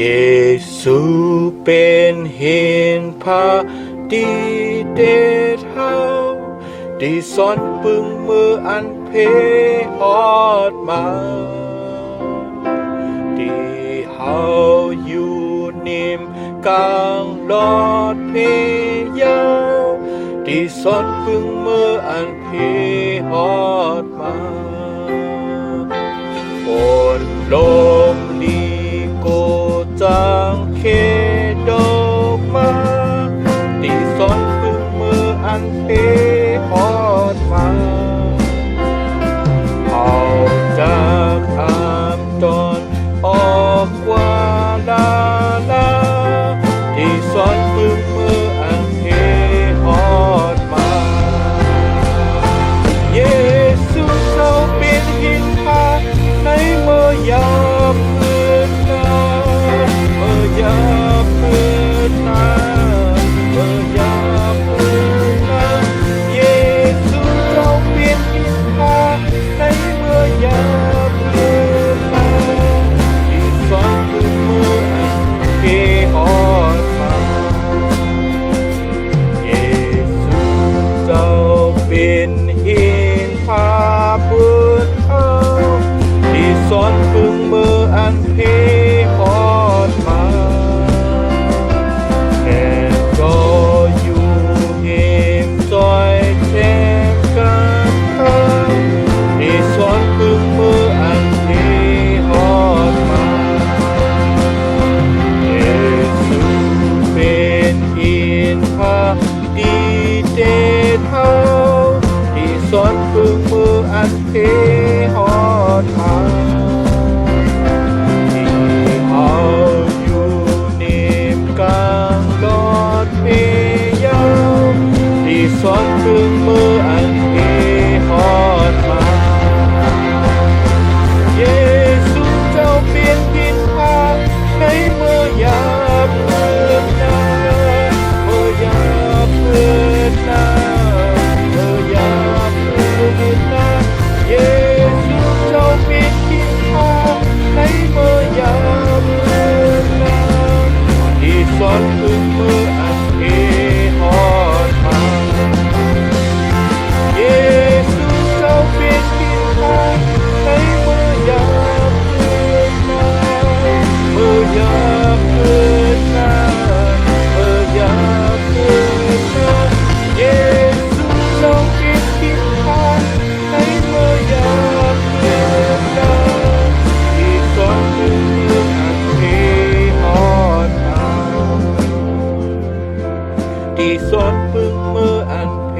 เยซูเป็นเห็นพาดีเดชเฮาที่สอนปึงมืออันเพฮอดมาที่เฮาอยู่นิ่มกลางลอดเพยาวที่สอนปึงมืออันเพฮอดมาฝนลมลีโกจางเคดอกมาที่สอนปึงมืออันเพฮอดมาเอาจากอามตอนออกว่าลาที่สอนปึงมืออันเพฮอดมาเยซูเจ้าเป็นหินพาในเมื่อยามมืดหนาเมื่อยามมืดหนาเมื่อยามมืดหนาเยซูเจ้าเป็นหินพาในเมื่อยามมืดหนาที่สอนปึงมืออันเพฮอดมาเยซูเจ้าเป็นหินพาเปิดเฮาที่สอนปึงมืออันเพฮอดมาแค่ก็อยู่เห็นจอยแทมกันเฮาที่สอนปึงมืออันเพฮอดมาเยซูเป็นหินพาดีเดชเฮาที่สอนปึงมืออันเพฮอดมาที่เฮาอยู่นิ่มกลางลอดเพยาวที่สอนปึงมืออันเพฮอดมาเยซูเจ้าเป็นหินพาในเมื่อยามมืดหนาเมื่อยามมืดหนาเมื่อยามมืดหนาเยซูเจ้าเป็นหินพาในเมื่อยามมืดหนาที่สอนปึงมืออันเพฮอดมาเยซูเจ้าเป็นหินพาในเมื่อยามมืดหนาเมื่อยามมืดหนาเมื่อยามมืดหนาเยซูเจ้าเป็นหินพาในเมื่อยามมืดหนาที่สอนปึงมืออันเพฮอดมาที่สอนปึงมืออันเพ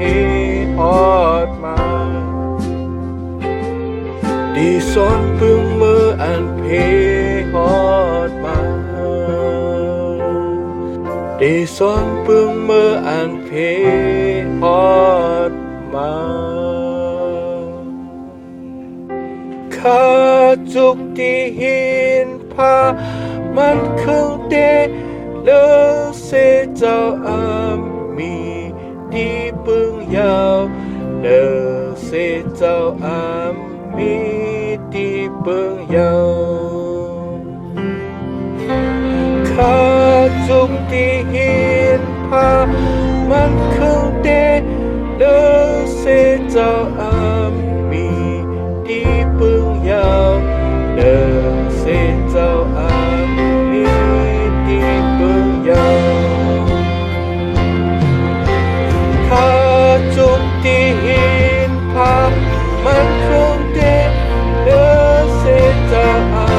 ฮอดมาที่สอนปึงมืออันเพฮอดมาที่สอนปึงมืออันเพฮอดมาข้าจุกที่หินพามันคงเดเลเสเจ้าอามีดีปึงยาวเลเสเจ้าอามีดีปึงยาวข้าจุกที่หินพามันคงเดเลเสเจ้าอามีดีปึงยาวเลเสเจ้าอามีดีปึงยาวข้าจุกที่หินพามันคงเดเลเสเจ้าอา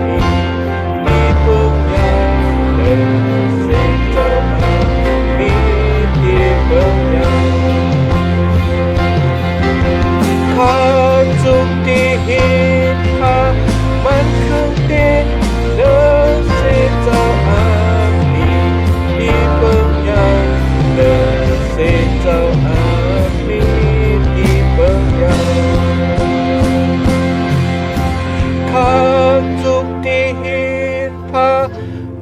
มีดีปึงยาวเลเสเจ้าอามีดีปึงยาวข้าจุกที่หินพามันคงเดเลเสเจ้าอามีดีปึงยาวเลเสเจ้าอามีดีปึงยาวข้าจุกที่หินพา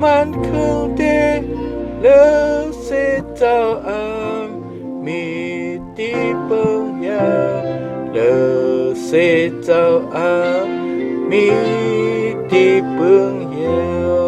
มันคงเดเลเสเจ้าอามีดีปึงยาวเลเสเจ้าอามีดีปึงยาว